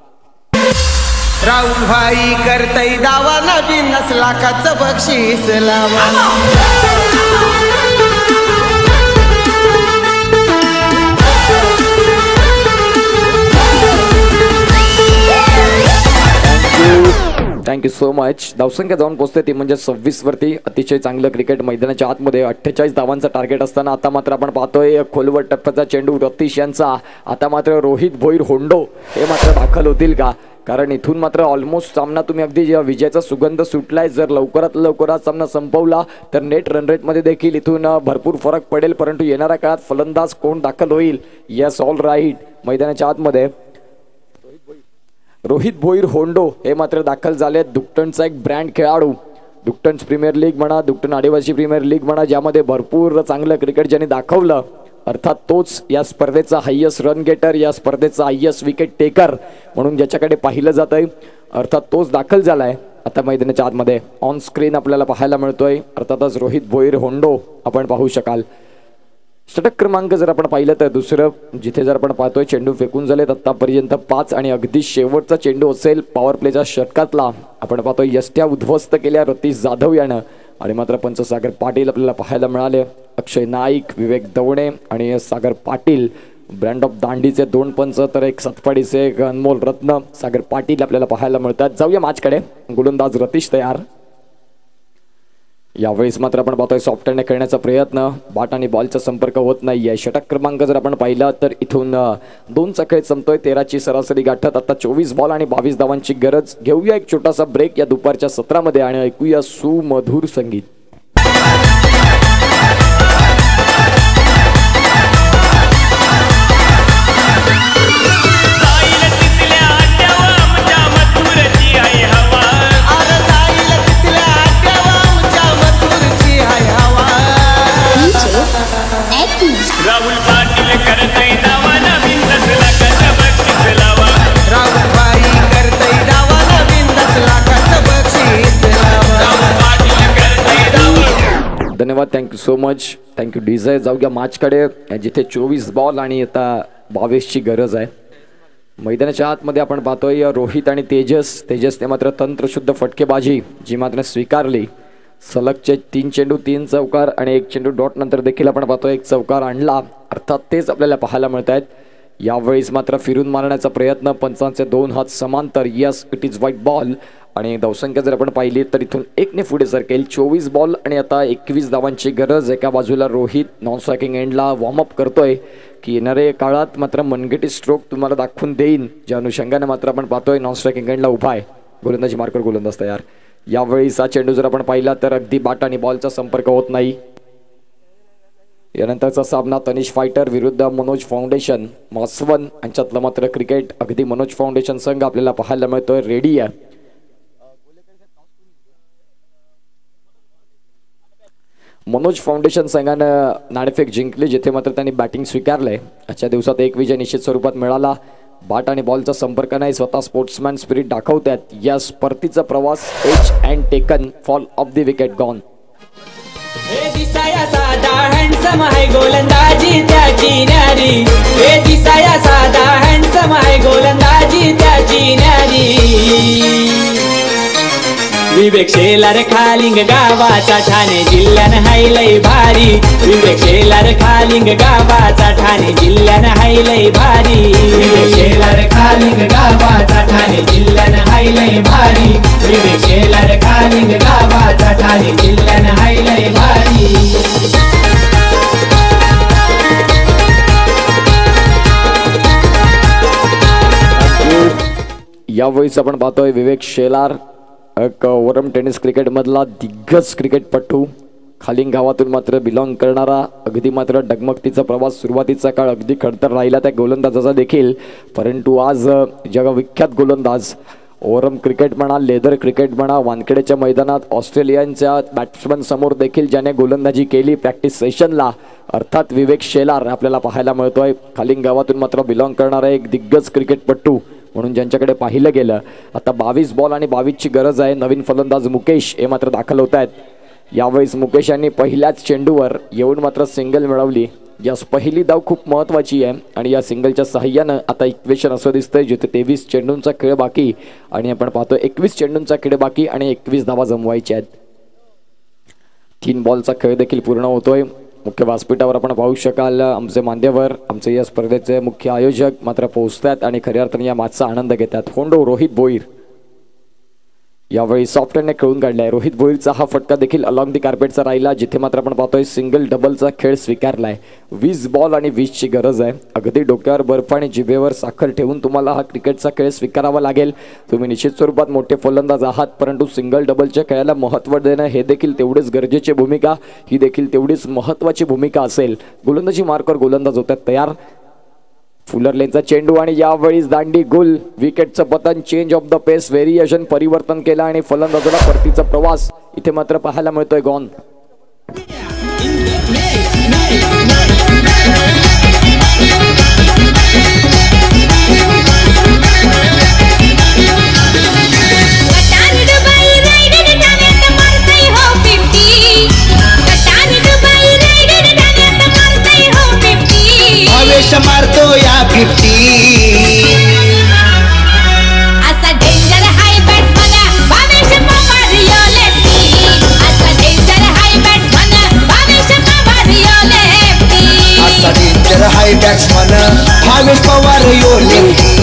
राहुल भाई करतय दावा, नवीन लाखाचं बक्षीस लावा. Thank you so much. धावसंख्या जाऊन पोहोचते ती म्हणजे 26 वरती. अतिशय चांगलं क्रिकेट मैदानाच्या आतमध्ये 48 धावांचा टार्गेट असताना आता मात्र आपण पाहतोय खोलवर टप्प्याचा चेंडू रतीश यांचा. आता मात्र रोहित भोईर होंडो हे मात्र दाखल होतील का, कारण इथून मात्र ऑलमोस्ट सामना तुम्ही अगदी विजयाचा सुगंध सुटलाय. जर लवकरात सामना संपवला तर नेट रन रेटमध्ये देखील इथून भरपूर फरक पडेल. परंतु येणाऱ्या काळात फलंदाज कोण दाखल होईल. Yes all right. मैदानाच्या आतमध्ये रोहित भोईर होंडो हे मात्र दाखल झाले. दुकटनचा एक ब्रँड खेळाडू. दुकटन्स प्रीमियर लीग म्हणा, दुकटन आदिवासी प्रीमियर लीग म्हणा, ज्यामध्ये भरपूर चांगलं क्रिकेट ज्यांनी दाखवलं, अर्थात तोच या स्पर्धेचा हायेस्ट रन गेटर, या स्पर्धेचा हायेस्ट विकेट टेकर म्हणून ज्याच्याकडे पाहिलं जात आहे, अर्थात तोच दाखल झालाय. आता मैदानाच्या आतमध्ये ऑन स्क्रीन आपल्याला पाहायला मिळतोय अर्थातच रोहित भोईर होंडो आपण पाहू शकाल. षटक क्रमांक जर आपण पाहिलं तर दुसरं, जिथे जर आपण पाहतोय चेंडू फेकून झालेत आतापर्यंत 5 आणि अगदी शेवटचा चेंडू असेल पॉवर प्लेच्या षटकातला. आपण पाहतोय यष्ट्या उद्ध्वस्त केल्या रतीश जाधव यानं आणि मात्र पंच सागर पाटील आपल्याला पाहायला मिळाले. अक्षय नाईक, विवेक दवणे आणि सागर पाटील ब्रँड ऑफ दांडीचे 2 पंच, तर एक सतपाडीचे एक अनमोल रत्न सागर पाटील आपल्याला पाहायला मिळतात. जाऊया मॅचकडे. गोलंदाज रतीश तयार. यावेळेस मात्र आपण पाहतोय सॉफ्ट हँडने खेळण्याचा प्रयत्न, बॅट आणि बॉलचा संपर्क होत नाहीये. षटक क्रमांक जर आपण पाहिला तर इथून 2चा खेळ संपतोय. 13ची सरासरी गाठत आता 24 बॉल आणि 22 धावांची गरज. घेऊया एक छोटासा ब्रेक या दुपारच्या सत्रामध्ये आणि ऐकूया सुमधुर संगीत. राहुल पाटील करतय दावा, नवीन लाखाचं बक्षीस लावा. राहुल भाई करतय दावा, नवीन लाखाचं बक्षीस लावा. राहुल पाटील करतय दावा. धन्यवाद. Thank you so much. Thank you DJ. जाऊया मॅचकडे जिथे 24 बॉल आणि आता 22ची गरज आहे. मैदानाच्या आतमध्ये आपण पाहतोय रोहित आणि तेजसने मात्र तंत्रशुद्ध फटकेबाजी जी मात्र स्वीकारली. सलगचे 3 चेंडू 3 चौकार आणि 1 चेंडू डॉट नंतर देखील आपण पाहतोय 1 चौकार आणला. अर्थात तेच आपल्याला पाहायला मिळत आहेत. यावेळेस मात्र फिरून मारण्याचा प्रयत्न, पंचांचे 2 हात समांतर. Yes, it is white ball. आणि धावसंख्या जर आपण पाहिली तर इथून 1ने पुढे सरकेल. 24 बॉल आणि आता 21 धावांची गरज. एका बाजूला रोहित नॉन स्ट्रायकिंग एंडला वॉर्मअप करतोय की येणाऱ्या काळात मात्र मनगटी स्ट्रोक तुम्हाला दाखवून देईन, ज्या अनुषंगाने मात्र आपण पाहतोय नॉन स्ट्रायकिंग एंडला उभा आहे. गोलंदाजी मार्कर गोलंदाज तयार. यावेळी हा चेंडू जर आपण पाहिला तर अगदी बॅट आणि बॉलचा संपर्क होत नाही. यानंतरचा सामना तनिष फायटर विरुद्ध मनोज फाउंडेशन मॉस्वन यांच्यातलं मात्र क्रिकेट अगदी मनोज फाउंडेशन संघ आपल्याला पाहायला मिळतोय रेडी आहे. मनोज फाउंडेशन संघानं नाणेफेक जिंकली जिथे मात्र त्यांनी बॅटिंग स्वीकारलंय. आजच्या दिवसात एक विजय निश्चित स्वरूपात मिळाला. बॅट आणि बॉलचा संपर्क नाही, स्वतः स्पोर्ट्समॅन स्पिरिट दाखवतात. या स्पर्धेचा प्रवास H and taken fall of the wicket gone. हे दिसाया साधा हँडसम आहे गोलंदाजी त्याची न्यारी. हे दिसाया साधा हँडसम आहे गोलंदाजी त्याची न्यारी. विवेक शेलार खालिंग गावाचा ठाणे जिल्ह्यानं हाय लय भारी. विवेक शेलार खालिंग गावाचा ठाणे जिल्ह्यानं हाय लय भारी. विवेक शेलार खालिंग गावाचा ठाणे जिल्ह्यानं हाय लय भारी. विवेक शेलार खालिंग गावाचा ठाणे जिल्ह्यानं हाय लय भारी. यावेळीच आपण पाहतोय विवेक शेलार एक ओरम टेनिस क्रिकेटमधला दिग्गज क्रिकेटपटू. खालिंग गावातून मात्र बिलॉंग करणारा अगदी मात्र डगमगतीचा प्रवास सुरुवातीचा काळ अगदी खडतर राहिला त्या गोलंदाजाचा देखील. परंतु आज जगविख्यात गोलंदाज ओरम क्रिकेट म्हणा लेदर क्रिकेट म्हणा वानखेडेच्या मैदानात ऑस्ट्रेलियनच्या बॅट्समन समोर देखील ज्याने गोलंदाजी केली प्रॅक्टिस सेशनला अर्थात विवेक शेलार आपल्याला पाहायला मिळतोय. खालिंग गावातून मात्र बिलॉंग करणारा एक दिग्गज क्रिकेटपटू म्हणून ज्यांच्याकडे पाहिलं गेलं. आता 22 बॉल आणि 22ची गरज आहे. नवीन फलंदाज मुकेश हे मात्र दाखल होत आहेत. यावेळेस मुकेश यांनी पहिल्याच चेंडूवर येऊन मात्र सिंगल मिळवली. यास पहिली धाव खूप महत्त्वाची आहे आणि या सिंगलच्या सहाय्यानं आता इक्वेशन असं दिसतंय जिथे 23 चेंडूंचा खेळ बाकी आणि आपण पाहतो 21 चेंडूंचा खेळ बाकी आणि 21 धावा जमवायच्या आहेत. 3 बॉलचा खेळ देखील पूर्ण होतोय. मुख्य व्यासपीठावर आपण पाहू शकाल आमचे मान्यवर आमचे या स्पर्धेचे मुख्य आयोजक मात्र पोहोचतात आणि खऱ्या अर्थाने या मॅचचा आनंद घेतात. होंडो रोहित भोईर यावेळी सॉफ्टने खेळून काढलाय. रोहित भोईरचा हा फटका देखील अलॉंग दी कार्पेटचा राहिला जिथे मात्र आपण पाहतोय सिंगल डबलचा खेळ स्वीकारलाय. 20 बॉल आणि 20ची गरज आहे. अगदी डोक्यावर बर्फ आणि जिभेवर साखर ठेवून तुम्हाला हा क्रिकेटचा खेळ स्वीकारावा लागेल. तुम्ही निश्चित स्वरूपात मोठे फलंदाज आहात परंतु सिंगल डबलच्या खेळाला महत्त्व देणं हे देखील तेवढीच गरजेची भूमिका ही देखील तेवढीच महत्त्वाची भूमिका असेल. गोलंदाजी मार्कवर गोलंदाज होतात तयार. फुलरलेनचा चेंडू आणि यावेळीच दांडी गुल. विकेटचं पतन change of the pace variation परिवर्तन केलं आणि फलंदाजाला परतीचा प्रवास इथे मात्र पाहायला मिळतोय गॉन. मारतो या 50 असा डेंजर हाय बॅट्समन भावेश पवारियो लेफ्टी. असा डेंजर हाय बॅट्समन भावेश पवारियो लेफ्टी. असा डेंजर हाय बॅट्समन भावेश पवारियो लेफ्टी.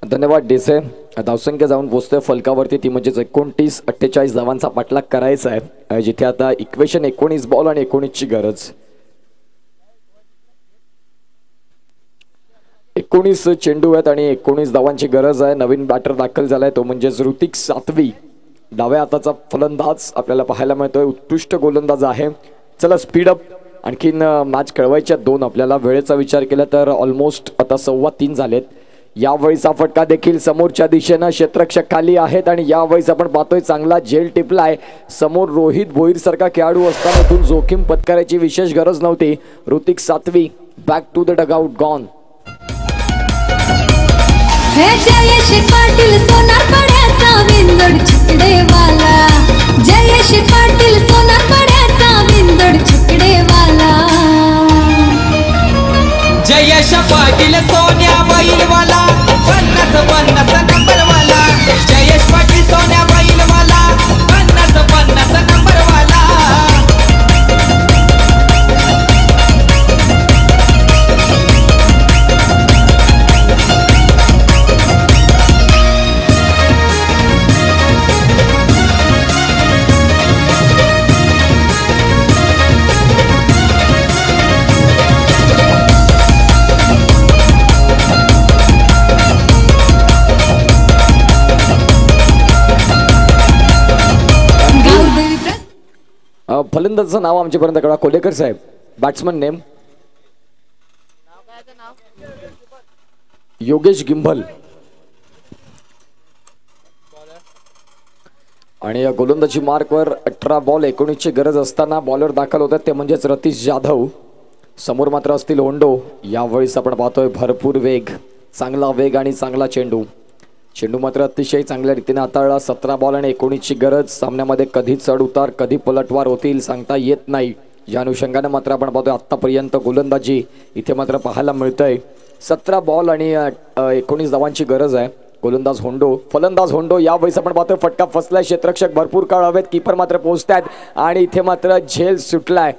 धन्यवाद डेसे. धावसंख्या जाऊन पोहोचतोय फलकावरती ती म्हणजेच 29-48 धावांचा पाठलाग करायचा आहे जिथे आता इक्वेशन 19 बॉल आणि 19ची गरज. 19 चेंडू आहेत आणि 19 धावांची गरज आहे. नवीन बॅटर दाखल झालाय तो म्हणजे ऋतिक सातवी. डाव्या हाताचा फलंदाज आपल्याला पाहायला मिळतोय. उत्कृष्ट गोलंदाज आहे. चला स्पीडअप आणखीन मॅच खेळवायच्या 2 आपल्याला. वेळेचा विचार केला तर ऑलमोस्ट आता 3:15 झालेत. यावेळीचा फटका देखील समोरच्या दिशेनं क्षेत्ररक्षक खाली आहेत आणि यावेळीच आपण पाहतोय चांगला झेल टिपलाय. समोर रोहित भोईर सारखा खेळाडू असताना इथून जोखीम पत्करायची विशेष गरज नव्हती. Hrithik Satvi back to the dugout gone. Jayesh Patil Sonar पड्याचा विंदड छकडेवाला. जयेश पाटील सोनार पड्याचा विंदड छकडेवाला. जयेश पाटील सोन्या बैलवाला 50-50 नंबरवाला. जयेश पाटील सोन्या बैलवाला 50-50 नंबरवाला. गोलंदाजाचं नाव आमच्यापर्यंत कळवा. कोलेकर साहेब. Batsman name Yogesh Gimbhal. आणि या गोलंदाजी मार्कवर 18 बॉल 19 ची गरज असताना बॉलर दाखल होतात ते म्हणजेच रतीश जाधव. समोर मात्र असतील होंडो. यावेळेस आपण पाहतोय भरपूर वेग, चांगला वेग आणि चांगला चेंडू. चेंडू मात्र अतिशय चांगल्या रीतीने हाताळला. 17 बॉल आणि 19 ची गरज. सामन्यामध्ये कधी चढ उतार कधी पलटवार होतील सांगता येत नाही. या अनुषंगाने मात्र आपण पाहतोय आतापर्यंत गोलंदाजी इथे मात्र पाहायला मिळतंय. 17 बॉल आणि 19 धावांची गरज आहे. गोलंदाज होंडो, फलंदाज होंडो. यावेळेस आपण पाहतोय फटका फसलाय. क्षेत्ररक्षक भरपूर काळ हवेत. कीपर मात्र पोहोचतायत आणि इथे मात्र झेल सुटलाय.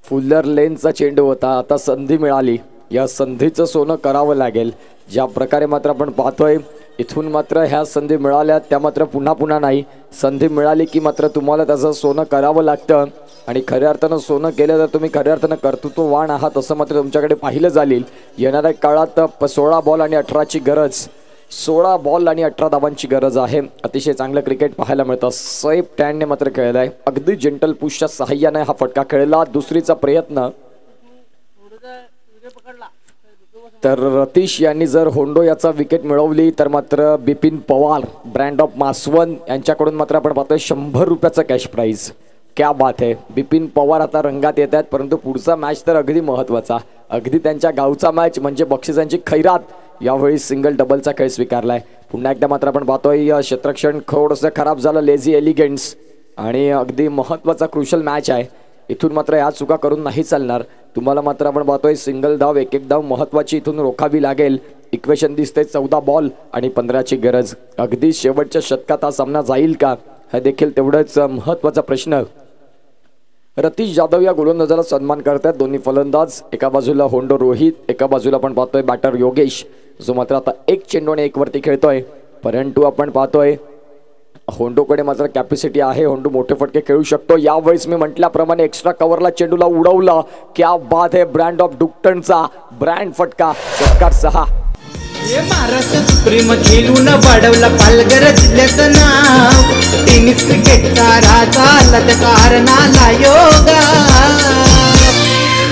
फुल्लर लेनचा चेंडू होता. आता संधी मिळाली. या संधीचं सोनं करावं लागेल. ज्या प्रकारे मात्र आपण पाहतोय इथून मात्र ह्या संधी मिळाल्या त्या मात्र पुन्हा पुन्हा नाही. संधी मिळाली की मात्र तुम्हाला त्याचं सोनं करावं लागतं आणि खऱ्या अर्थानं सोनं केलं तर तुम्ही खऱ्या अर्थानं कर्तृत्ववान आहात असं मात्र तुमच्याकडे पाहिलं जाईल. येणाऱ्या काळात 16 बॉल आणि 18 ची गरज. 16 बॉल आणि 18 धावांची गरज आहे. अतिशय चांगलं क्रिकेट पाहायला मिळतं. सैफ टॅनने मात्र खेळलाय. अगदी जेंटल पुशच्या सहाय्याने हा फटका खेळला. दुसरीचा प्रयत्न. तर रतीश यांनी जर होंडो याचा विकेट मिळवली तर मात्र बिपिन पवार ब्रँड ऑफ मासवन यांच्याकडून मात्र आपण पाहतोय 100 रुपयाचा कॅश प्राइज. क्या बात है. बिपिन पवार आता रंगात येत आहेत. परंतु पुढचा मॅच तर अगदी महत्त्वाचा. अगदी त्यांच्या गावचा मॅच म्हणजे बक्षिसांची खैरात. यावेळी सिंगल डबलचा खेळ स्वीकारलाय. पुन्हा एकदा मात्र आपण पाहतोय क्षेत्ररक्षण थोडंसं खराब झालं. लेझी एलिगन्स आणि अगदी महत्त्वाचा क्रुशल मॅच आहे. इथून मात्र या चुका करून नाही चालणार. तुम्हाला मात्र आपण पाहतोय सिंगल धाव एक धाव महत्त्वाची इथून रोखावी लागेल. इक्वेशन दिसते 14 बॉल आणि 15 ची गरज. अगदी शेवटच्या षटकात हा सामना जाईल का हा देखील तेवढाच महत्त्वाचा प्रश्न. रतीश जाधव या गोलंदाजाला सन्मान करतात. दोन्ही फलंदाज. एका बाजूला होंडो रोहित, एका बाजूला आपण पाहतोय बॅटर योगेश जो मात्र आता एक चेंडू आणि एक वरती खेळतोय. परंतु आपण पाहतोय होंडोकडे मात्र कॅपॅसिटी आहे. होंडो मोठे फटके खेळू शकतो. यावेळेस मी म्हटल्याप्रमाणे एक्स्ट्रा कव्हरला चेंडूला उडवलं. क्या बात है. ब्रँड ऑफ डुक्टनचा ब्रँड फटका. षटकार 6. महाराष्ट्र सुप्रीम खेळून वाढवला पालघर जिल्ह्याचं नाव. टेनिस क्रिकेटचा राजा आला त्याचा हरणाला योगा.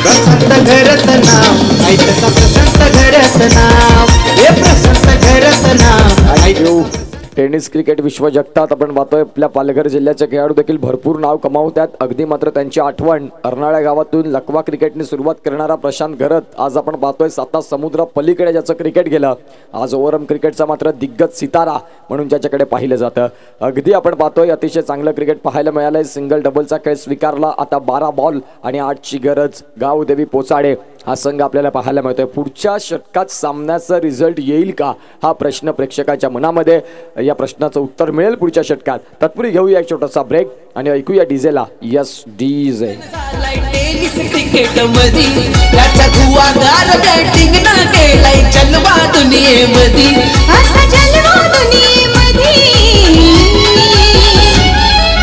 प्रशांत घरचं नाव ऐकता. प्रशांत घरचं नाव. हे प्रशांत घरचं नाव. टेनिस क्रिकेट विश्वजगतात आपण पाहतोय आपल्या पालघर जिल्ह्याचे खेळाडू देखील भरपूर नाव कमावतात. अगदी मात्र त्यांची आठवण अर्नाळ्या गावातून लकवा क्रिकेटने सुरुवात करणारा प्रशांत घरत आज आपण पाहतोय 7 समुद्र पलीकडे ज्याचं क्रिकेट गेलं. आज ओव्हरऑल क्रिकेटचा मात्र दिग्गज सितारा म्हणून ज्याच्याकडे पाहिलं जातं. अगदी आपण पाहतोय अतिशय चांगलं क्रिकेट पाहायला मिळालंय. सिंगल डबलचा खेळ स्वीकारला. आता 12 बॉल आणि 8 ची गरज. गावदेवी पोचाडे हा संघ आपल्याला पाहायला मिळतोय. पुढच्या षटकात सामन्याचा रिझल्ट येईल का हा प्रश्न प्रेक्षकाच्या मनामध्ये. या प्रश्नाचं उत्तर मिळेल पुढच्या षटकात. तत्पूर्वी घेऊया एक छोटासा ब्रेक आणि ऐकूया डीजेला. Yes DJ. क्रिकेट मधी त्याच्या धुवागार बॅटिंग ना केलाय जलवा दुनियेमध्ये. असा जलवा दुनियेमध्ये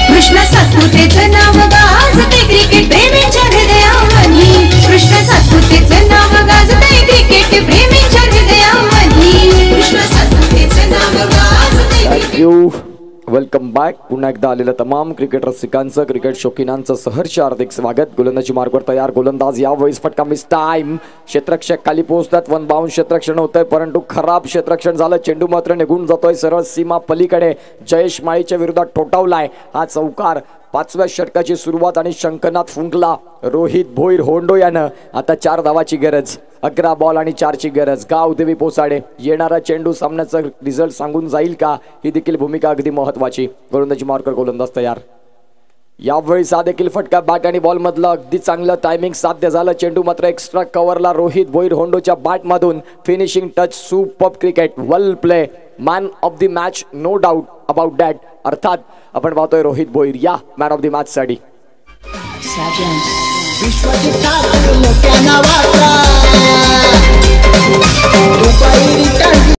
कृष्ण सातपुतेचं नाव गाजते क्रिकेट प्रेमींच्या हृदयामध्ये. कृष्ण सातपुतेचं नाव गाजते क्रिकेट प्रेमींच्या हृदयामध्ये. कृष्ण सातपुतेचं नाव गाजते. थँक्यू. Welcome back. पुन्हा एकदा आलेलं तमाम क्रिकेट रसिकांचं क्रिकेट शौकीनांचं सहर्ष हार्दिक स्वागत. गोलंदाजी मार्कवर तयार. गोलंदाज यावेळेस फटका मिस टाइम. क्षेत्ररक्षक खाली पोहोचतात. 1 बाउंस क्षेत्ररक्षण होतंय परंतु खराब क्षेत्ररक्षण झालं. चेंडू मात्र निघून जातोय सरळ सीमा पलीकडे. जयेश माळीच्या विरोधात ठोठावलाय हा चौकार. 5व्या षटकाची सुरुवात आणि शंखनाद फुंकला. रोहित भोईर होंडो यानं. आता 4 धावाची गरज. 11 बॉल आणि 4 ची गरज. गावदेवी पोचाडे. येणारा चेंडू सामन्याचा रिझल्ट सांगून जाईल का ही देखील भूमिका अगदी महत्त्वाची. गोलंदाजी मार्कर गोलंदाज तयार. यावेळी हा देखील फटका बॅट आणि बॉल मधलं अगदी चांगलं टायमिंग साध्य झालं. चेंडू मात्र एक्स्ट्रा कव्हरला. रोहित भोईर होंडोच्या बॅट मधून finishing touch. Super cricket. Well play. Man of the match. No doubt about that. अर्थात आपण पाहतोय रोहित भोईर या मॅन ऑफ द मॅच साठी. विश्वजित मोठ्या नावाचा